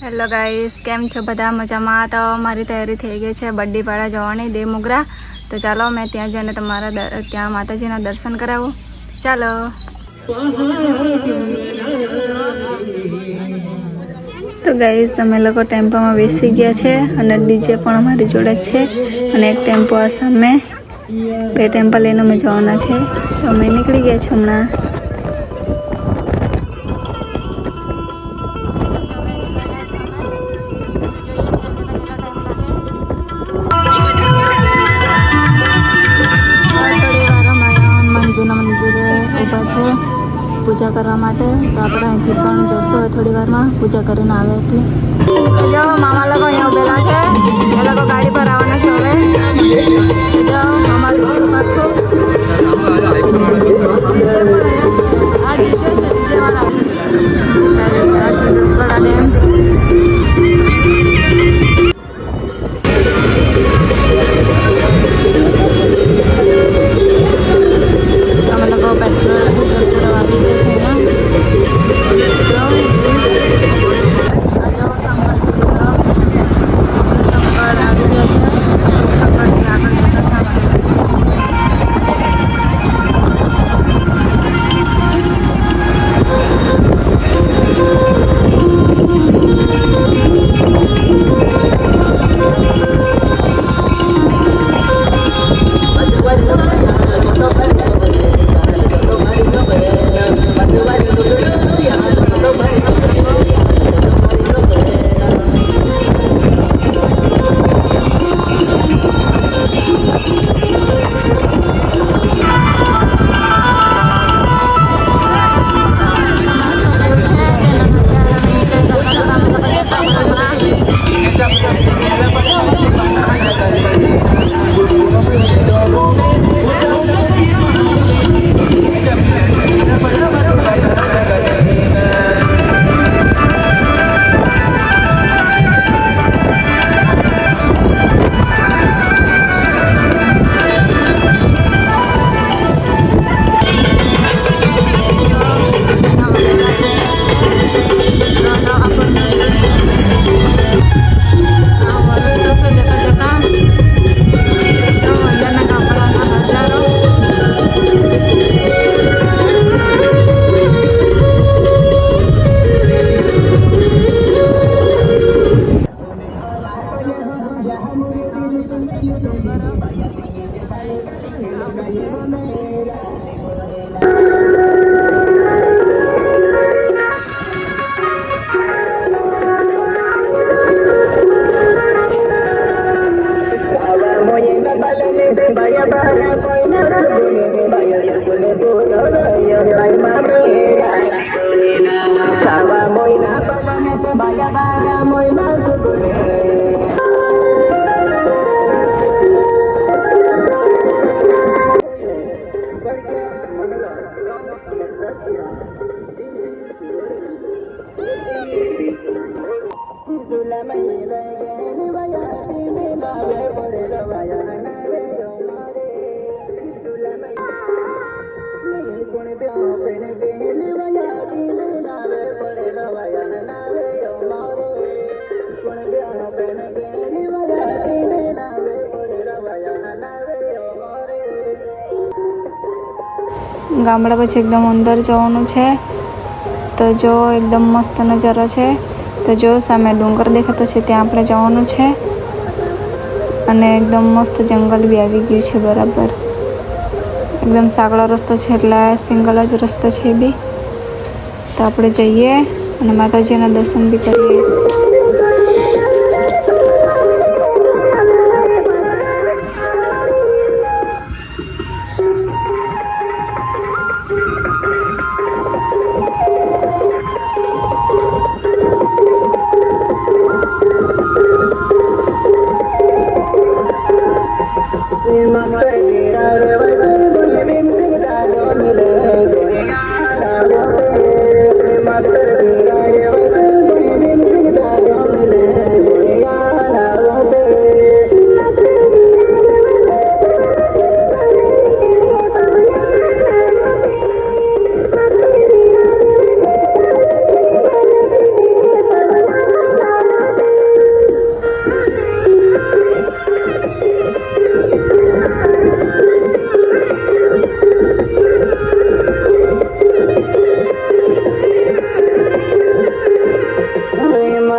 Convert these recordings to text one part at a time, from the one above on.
Hello guys, કેમ છો બધા? મજામાં? તો મારી તૈયારી થઈ ગઈ છે બર્થડે પાડા જવાની દેવમોગરા. તો ચાલો મેં ત્યાં જઈને તમારા ત્યાં માતાજીના દર્શન કરાવું. ચાલો. તો ગાઈસ, અમે લોકો ટેમ્પોમાં બેસી ગયા છે અને ડીજે પણ અમારી જોડે જ છે અને એક ટેમ્પો આ સામે બે ટેમ્પો લઈને અમે જવાના છે. તો અમે નીકળી ગયા છે હમણાં. મંદિરે ઊભા છે પૂજા કરવા માટે. તો આપણે અહીંથી પણ જશો થોડી વારમાં પૂજા કરીને આવે એટલે. જો મામા લોકો અહીંયા ઉભેલા છે, એ લોકો ગાડી પર આવવાના છે હવે. જો મામા લોકો દસવાડા ડેમ. ગામડા પછી એકદમ અંદર જવાનું છે. તો જો એકદમ મસ્ત નજારો છે. તો જો સામે ડુંગર દેખાતો છે, ત્યાં આપણે જવાનું છે અને એકદમ મસ્ત જંગલ બી આવી ગયું છે બરાબર. એકદમ સાંકડો રસ્તો છે એટલે સિંગલ જ રસ્તો છે બી. તો આપણે જઈએ અને માતાજીના દર્શન બી કરીએ.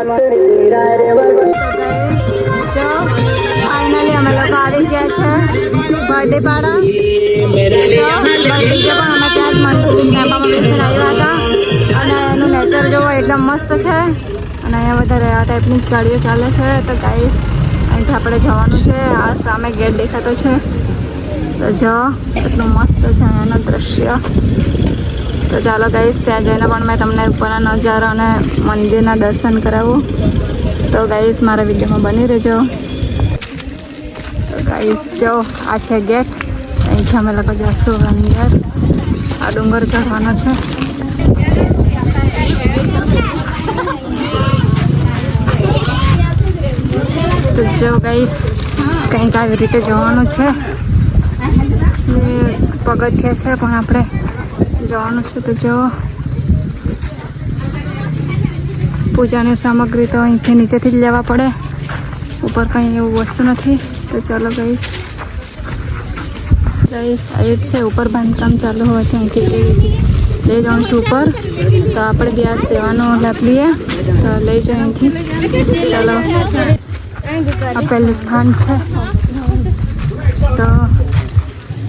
ફાઇનલી અમે લોકો આવી ગયા છે બર્થડે પાડા. બર્થડે જે પણ અમે ત્યાં જ ટેમ્પામાં બેસીને આવ્યા હતા. અને એનું નેચર જોવો એકદમ મસ્ત છે. અને અહીંયા વધારે આ ટાઈપની જ ગાડીઓ ચાલે છે. તો ગાઈસ અહીંથી આપણે જવાનું છે. આ સામે ગેટ દેખાતો છે. તો જો એટલું મસ્ત છે અહીંયાનું દ્રશ્ય. તો ચાલો ગાઈસ ત્યાં જઈને પણ મેં તમને ઉપરના નજારો અને મંદિરના દર્શન કરાવું. તો ગાઈસ મારા વિડીયોમાં બની રહેજો. તો ગાઈસ જો આ છે ગેટ. અહીંથી અમે લોકો જઈશું અંદર. આ ડુંગર ચઢવાનો છે. તો જો ગાઈસ કંઈક આવી રીતે જવાનું છે. પગથિયા છે પણ આપણે જવાનું છે. તો જો પૂજાની સામગ્રી તો અહીંથી નીચેથી જ લેવા પડે. ઉપર કંઈ એવું વસ્તુ નથી. તો ચાલો ગાઈસ સાઈડ છે ઉપર બાંધકામ ચાલુ હોવાથી અહીંથી લઈ જાઉં છું ઉપર. તો આપણે બી આ સેવાનો લાભ લઈએ. તો લઈ જાઓ અહીંથી. ચાલો આ પહેલું સ્થાન છે. તો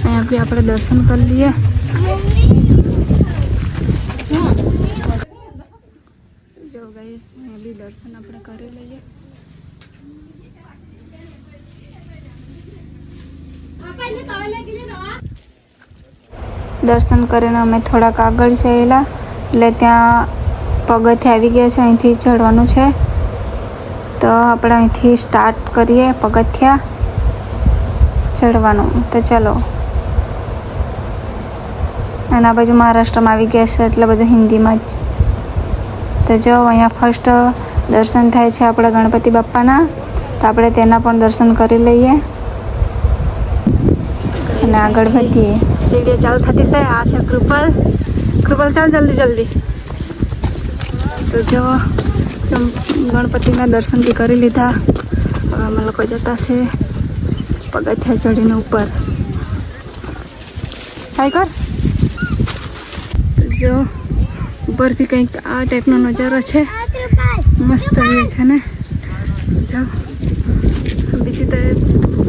અહીંયા બી આપણે દર્શન કરી લઈએ. જો ગાઈસ અહીંયા બી દર્શન આપણે કરી લઈએ. દર્શન કરીને અમે થોડાક આગળ જયેલા એટલે ત્યાં પગથિયા આવી ગયા છે. અહીંથી ચડવાનું છે. તો આપણે અહીંથી સ્ટાર્ટ કરીએ પગથિયા ચડવાનું. તો ચાલો. અને આ બાજુ મહારાષ્ટ્રમાં આવી ગયા છે એટલે બધું હિન્દીમાં જ. તો જો અહીંયા ફર્સ્ટ દર્શન થાય છે આપણા ગણપતિ બાપ્પાના. તો આપણે તેના પણ દર્શન કરી લઈએ અને આગળ વધીએ. સીડીઓ ચાલુ થતી છે. આ છે કૃપલ. ચાલ જલ્દી જલ્દી. તો જો ગણપતિના દર્શન બી કરી લીધા. હવે અમે લોકો જતા છે પગથિયા ચડીને ઉપર. હાય કર. જો ઉપરથી કંઈક આ ટાઈપનો નજારો છે. મસ્ત વ્યૂ છે ને. જો બીજી તો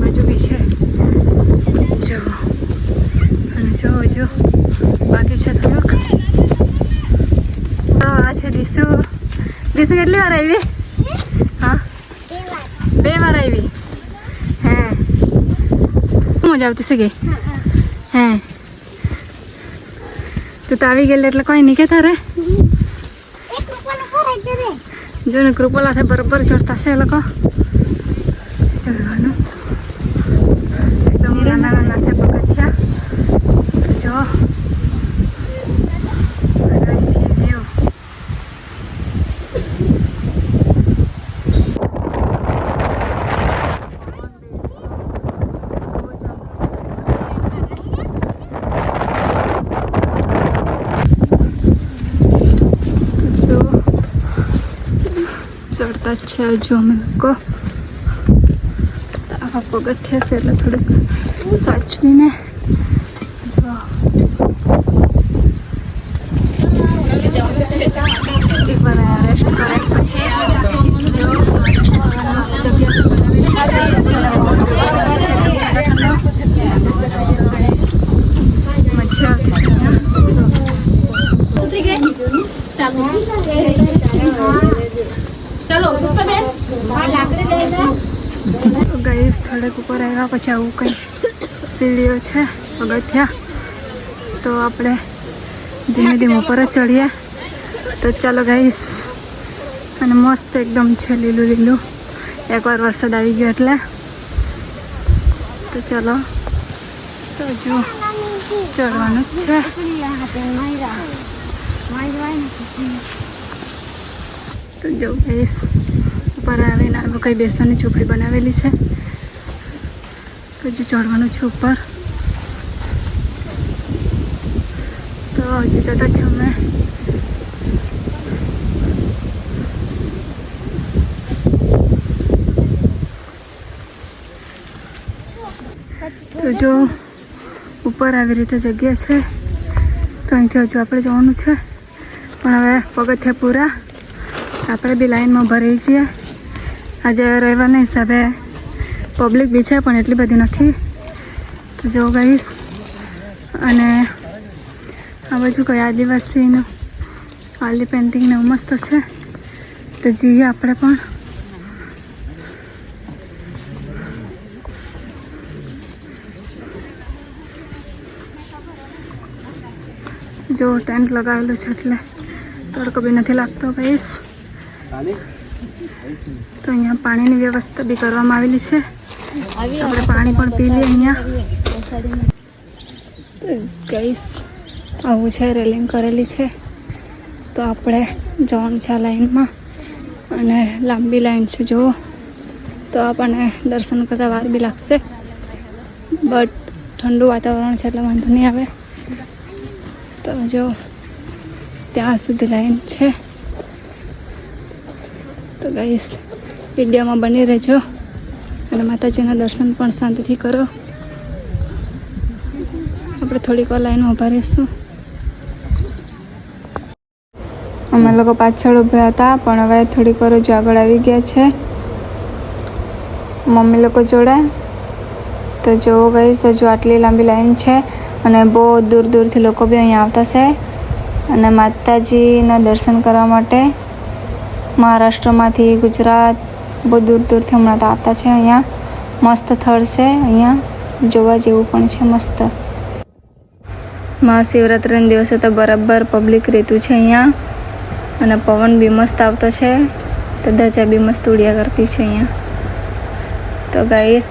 બાજુ બી છે. જો અને જો બાકી છે થોડુંક. તો આ છે દીસુ. કેટલી વાર આવી? હા 2 વાર આવી. હે મજા આવતી છે કે? હે તું તો આવી ગયેલી એટલે કોઈ નહીં કે તારે. જો ને કૃપલા છે બરોબર ચડતા છે એ લોકો. ચડવાનું એકદમ નાના છે પગથિયા. જો ચડતા જ છે હજુ અમે લોકો. આવા પગથિયા છે એટલે થોડુંક સાચવીને જો. એકવાર રેસ્ટ કરે પછી જો મસ્ત જગ્યા છે. મજા આવતી છે. ગાઈસ થોડેક ઉપર આવ્યા પછી આવું કંઈ સીડીઓ છે પગથિયા. તો આપણે ધીમે ધીમે ઉપર જ ચડીએ. તો ચાલો ગાઈસ. અને મસ્ત એકદમ છે લીલું લીલું. એકવાર વરસાદ આવી ગયો એટલે. તો ચાલો. તો જો ચડવાનું જ છે. તો જો ગાઈસ ઉપર આવીને આવું કંઈ બેસવાની ઝૂંપડી બનાવેલી છે. તો હજુ ચડવાનું છે ઉપર. તો હજુ જતા છું અમે. તો જો ઉપર આવી રીતે જગ્યા છે. તો અહીંથી હજુ આપણે જવાનું છે પણ હવે પગથિયા પૂરા. આપણે બી લાઈનમાં ભરાઈ છીએ. આજે રવિવારના હિસાબે પબ્લિક બી છે પણ એટલી બધી નથી. તો જો ગાઈસ, અને આ બાજુ કઈ આદિવાસીનું વાલી પેઇન્ટિંગ ને મસ્ત છે. તો જઈએ આપણે પણ. જો ટેન્ટ લગાવેલું છે એટલે તડકો બી નથી લાગતો ગાઈસ. તો અહીંયા પાણીની વ્યવસ્થા બી કરવામાં આવેલી છે. આપણે પાણી પણ પી લઈએ અહીંયા. ગાઈસ આવું છે, રેલિંગ કરેલી છે. તો આપણે જવાનું છે આ લાઈનમાં, અને લાંબી લાઈન છે જુઓ. તો આપણને દર્શન કરતાં વાર બી લાગશે, બટ ઠંડુ વાતાવરણ છે એટલે વાંધો નહીં આવે. તો જો ત્યાં સુધી લાઈન છે. તો ગાઈસ વિડીયોમાં બની રહેજો અને માતાજીના દર્શન પણ શાંતિથી કરો. આપણે થોડીક વાર લાઈનમાં ઊભા રહીશું. અમે લોકો પાછળ ઊભા હતા પણ હવે થોડીક વાર હજુ આગળ આવી ગયા છે મમ્મી લોકો જોડે. તો જો ગાઈસ હજુ આટલી લાંબી લાઈન છે અને બહુ દૂર દૂરથી લોકો બી અહીંયા આવતા છે અને માતાજીના દર્શન કરવા માટે. મહારાષ્ટ્રમાંથી, ગુજરાત, બહુ દૂર દૂરથી હમણાં તો આવતા છે. અહીંયા મસ્ત સ્થળ છે, અહીંયા જોવા જેવું પણ છે મસ્ત. મહાશિવરાત્રિના દિવસે તો બરાબર પબ્લિક રહેતું છે અહીંયા, અને પવન બી મસ્ત આવતો છે. તો ધજા બી મસ્ત ઉડ્યા કરતી છે અહીંયા. તો ગાઈસ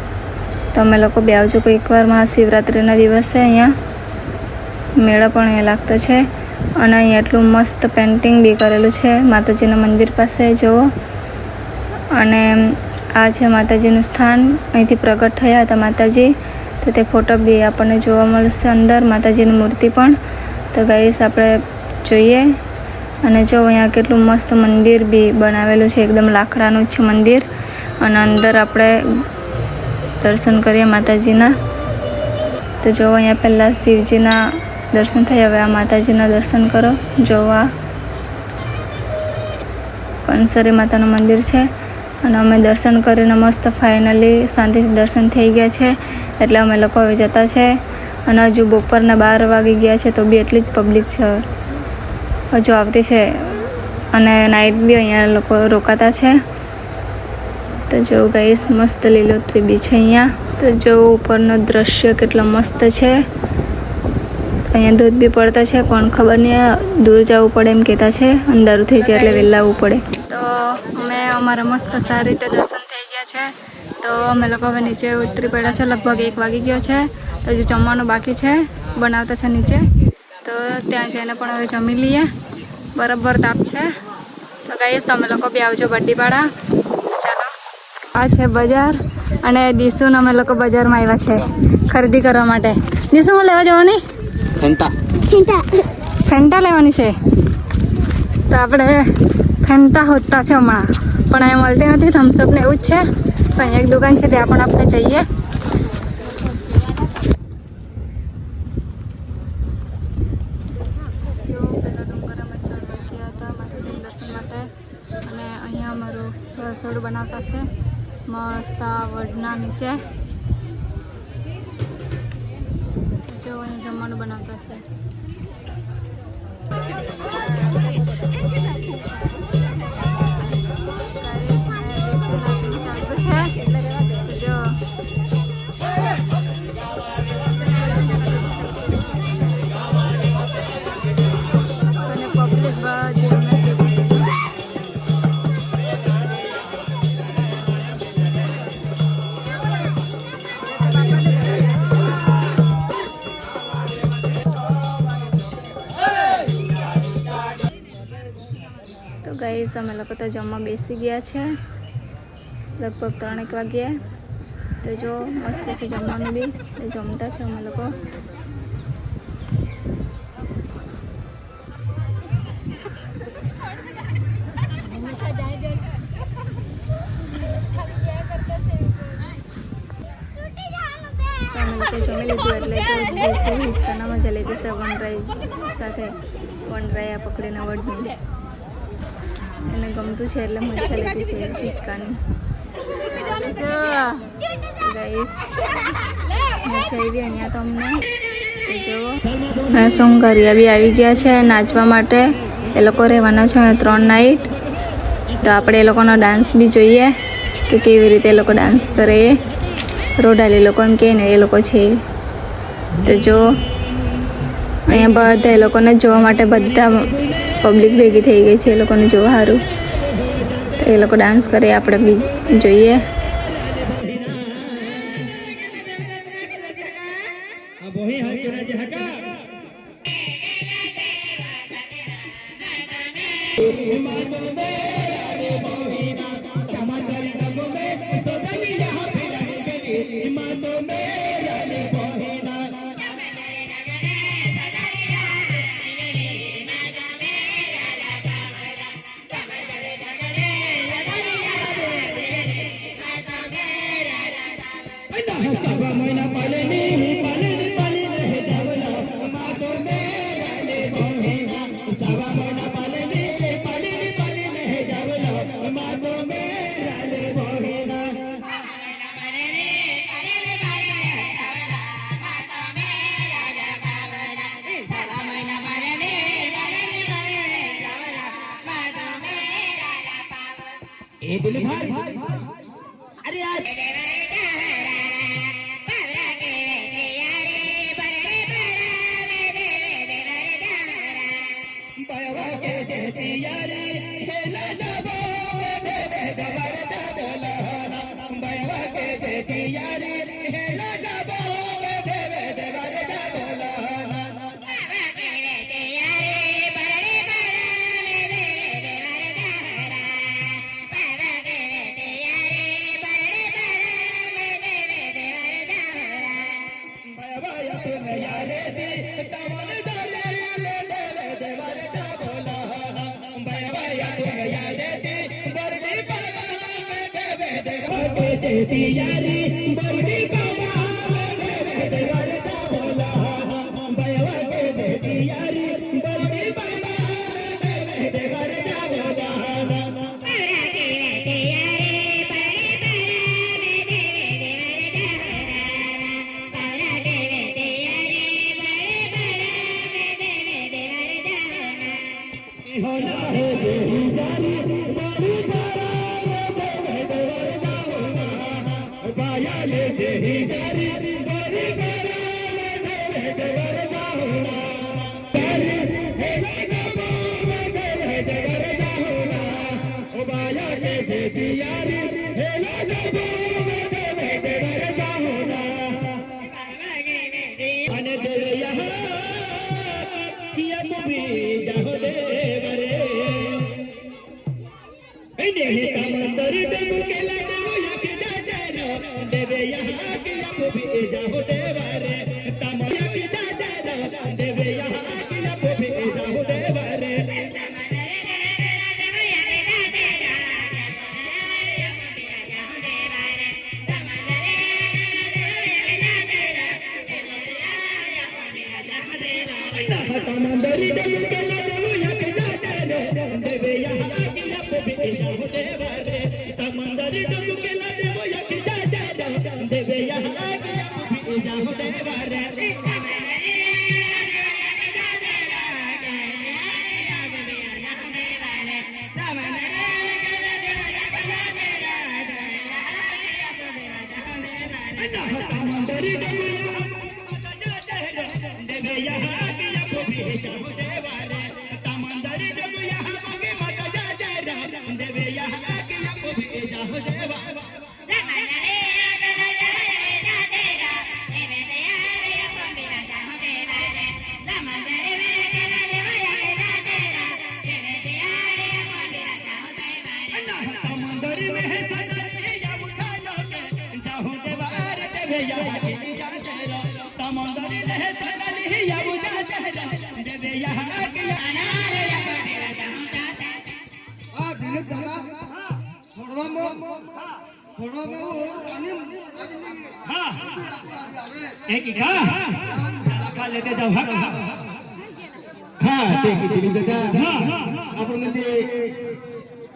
તમે લોકો બી આવજો કોઈકવાર મહાશિવરાત્રિના દિવસે. અહીંયા મેળો પણ અહીંયા લાગતો છે. અને અહીંયા એટલું મસ્ત પેઇન્ટિંગ બી કરેલું છે માતાજીના મંદિર પાસે જુઓ. અને આ છે માતાજીનું સ્થાન, અહીંથી પ્રગટ થયા હતા માતાજી. તો તે ફોટો બી આપણને જોવા મળશે અંદર, માતાજીની મૂર્તિ પણ. તો ગાઈસ આપણે જોઈએ. અને જો અહીંયા કેટલું મસ્ત મંદિર બી બનાવેલું છે, એકદમ લાકડાનું જ છે મંદિર. અને અંદર આપણે દર્શન કરીએ માતાજીના. તો જો અહીંયા પહેલાં શિવજીના દર્શન થયા, હવે આ માતાજીના દર્શન કરો. જોવા કંસરી માતાનું મંદિર છે. અને અમે દર્શન કરીને મસ્ત ફાઇનલી શાંતિથી દર્શન થઈ ગયા છે. એટલે અમે લોકો હવે જતા છે. અને હજુ બપોરના 12 વાગી ગયા છે તો બી એટલી જ પબ્લિક છે હજુ આવતી છે. અને નાઇટ બી અહીંયા લોકો રોકાતા છે. તો જો ગાઈસ મસ્ત લીલોતરી બી છે અહીંયા. તો જો ઉપરનો દ્રશ્ય કેટલો મસ્ત છે. અહીંયા ધૂધ બી પડતા છે પણ ખબર નહીં દૂર જવું પડે એમ કહેતા છે, અંધારું થઈ જાય એટલે વહેલા આવવું પડે. તો અમે અમારા મસ્ત સારી રીતે દર્શન થઈ ગયા છે. તો અમે લોકો હવે નીચે ઉતરી પડ્યા છે. લગભગ 1 વાગી ગયો છે. તો હજુ જમવાનું બાકી છે, બનાવતા છે નીચે. તો ત્યાં જઈને પણ હવે જમી લઈએ. બરાબર તાપ છે. તો ગાઈસ તમે લોકો બી આવજો બરડીપાડા. ચાલો, આ છે બજાર અને દીશુને અમે લોકો બજારમાં આવ્યા છે ખરીદી કરવા માટે. દીશુ હું લેવા જવાની? ફેન્ટા લેવાની છે. તો આપણે ફેન્ટા હોતા છે હમણાં, પણ અહીંયા મળતી નથી. થમ્સઅપ ને એવું જ છે. તો અહીંયા એક દુકાન છે, ત્યાં પણ આપણે જઈએ. જો પેલા ડુંગર અમે ચડવા ગયા હતા માતાજીના દર્શન માટે. અને અહીંયા અમારું રસોડું બનાવતા છે મસ્ત વડના નીચે. જો અહીંયા જમવાનું બનાવતા છે. તો ગાઈસ અમે લોકો તો જમવા બેસી ગયા છે લગભગ 3 વાગ્યે. તો જો મસ્ત છે જમવાનું બી, જમતા છે અમે લોકો. અમે લોકો જમી લીધું એટલે જો દીશું હિંચકાના મજા લીધી છે વનરાઈ સાથે. વનરાઈ પકડીને વડની એને ગમતું છે એટલે મજા લેતી છે હિંચકાની. ગાઈસ મજા આવી અહીંયા તો અમને. તો જુઓ સોંગરિયા બી આવી ગયા છે નાચવા માટે. એ લોકો રહેવાના છે 3 નાઈટ. તો આપણે એ લોકોનો ડાન્સ બી જોઈએ કે કેવી રીતે એ લોકો ડાન્સ કરે. રોડાલી લોકો એમ કહે ને એ લોકો છે. તો જો અહીંયા બધા એ લોકોને જોવા માટે બધા પબ્લિક ભેગી થઈ ગઈ છે એ લોકોને જોવા સારું. તો એ લોકો ડાન્સ કરે આપણે બી જોઈએ.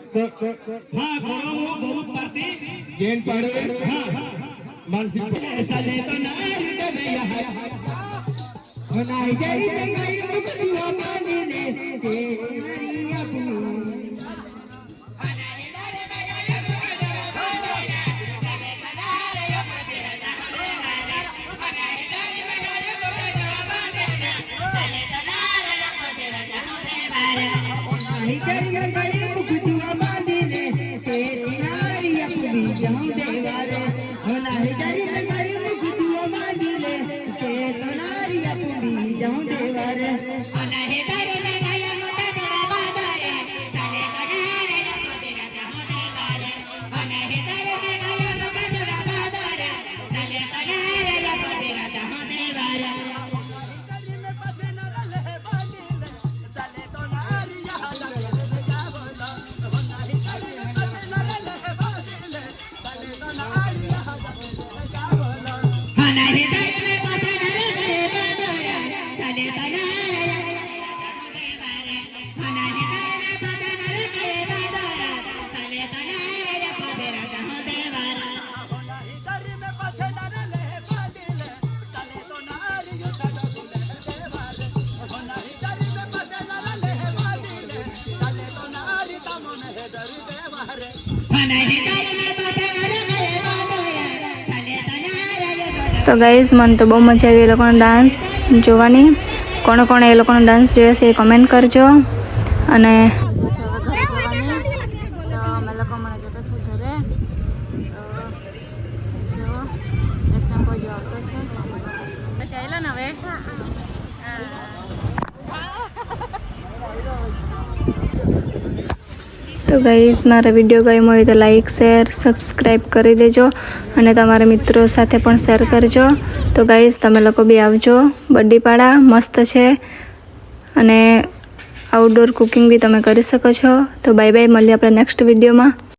हाँ करो वो बहुत पार्टी गेंद पाड़े हाँ मानसिक ऐसा लेता ना बनाई गई गई दुआ माने ने તો ગાઈઝ મને તો બહુ મજા આવી એ લોકોનો ડાન્સ જોવાની. કોણે કોણે એ લોકોનો ડાન્સ જોયો છે એ કમેન્ટ કરજો. અને તો અમે લોકો મને જતા છે ઘરે. તો જો એક ટેમ્પો જો આવતો છે ચાલ્યો ને હવે. તો ગાઈઝ મારા વિડીયો ગમ્યો હોય તો લાઈક શેર સબસ્ક્રાઈબ કરી દેજો અને તમારા મિત્રો સાથે પણ શેર કરજો. તો ગાઈઝ તમે લોકો બી આવજો. બરડીપાડા મસ્ત છે અને આઉટડોર કુકિંગ બી તમે કરી શકો છો. તો બાય બાય, મળીએ આપણે નેક્સ્ટ વિડીયોમાં.